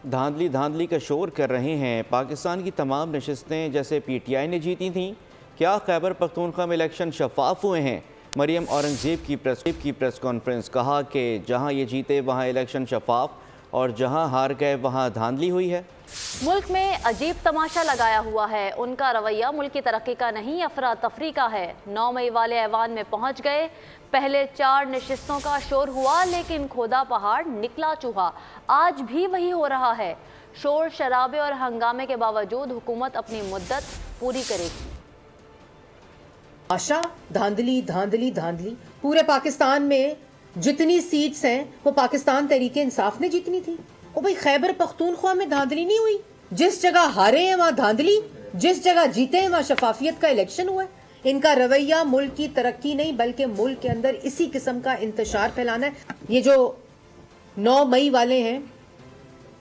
धांधली धांधली का शोर कर रहे हैं। पाकिस्तान की तमाम नशिस्तें जैसे PTI ने जीती थीं, क्या खैबर पख्तूनख्वा में इलेक्शन शफाफ हुए हैं? मरियम औरंगजेब की प्रेस कॉन्फ्रेंस, कहा कि जहां ये जीते वहां इलेक्शन शफाफ और जहां हार गए वहां धांधली हुई है। मुल्क में अजीब तमाशा लगाया हुआ है। उनका रवैया मुल्क की तरक्की का नहीं, अफरा तफरी का है। 9 मई वाले ऐवान में पहुंच गए। पहले 4 नशिस्तों का शोर हुआ, लेकिन खोदा पहाड़ निकला चूहा। आज भी वही हो रहा है। शोर शराबे और हंगामे के बावजूद हुकूमत अपनी मुद्दत पूरी करेगी। आशा धांधली धांधली धांधली। पूरे पाकिस्तान में जितनी सीट्स हैं वो पाकिस्तान तहरीके इंसाफ ने जीतनी थी। ओ भाई, खैबर पख्तूनख्वा में धांधली नहीं हुई। जिस जगह हारे हैं वहां धांधली, जिस जगह जीते हैं वहां शफाफियत का इलेक्शन हुआ है। इनका रवैया मुल्क की तरक्की नहीं बल्कि मुल्क के अंदर इसी किस्म का इंतशार फैलाना है। ये जो 9 मई वाले हैं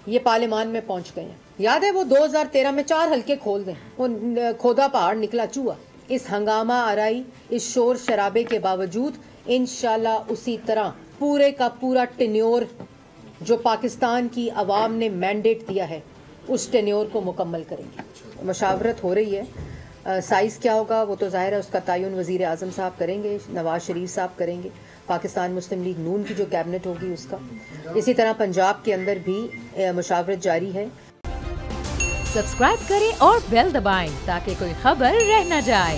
ये पार्लियामान में पहुंच गए हैं। याद है वो 2013 में 4 हल्के खोल दें, वो खोदा पहाड़ निकला चूहा। इस हंगामा आराई, इस शोर शराबे के बावजूद इंशाल्लाह उसी तरह पूरे का पूरा टेन्योर जो पाकिस्तान की आवाम ने मैंडेट दिया है उस टेन्योर को मुकम्मल करेंगे। मशावरत हो रही है। साइज़ क्या होगा वो तो जाहिर है, उसका तयन वज़ीर आज़म साहब करेंगे, नवाज शरीफ साहब करेंगे, पाकिस्तान मुस्लिम लीग नून की जो कैबिनेट होगी उसका। इसी तरह पंजाब के अंदर भी मशावरत जारी है। सब्सक्राइब करें और बेल दबाएं ताकि कोई खबर रह न जाए।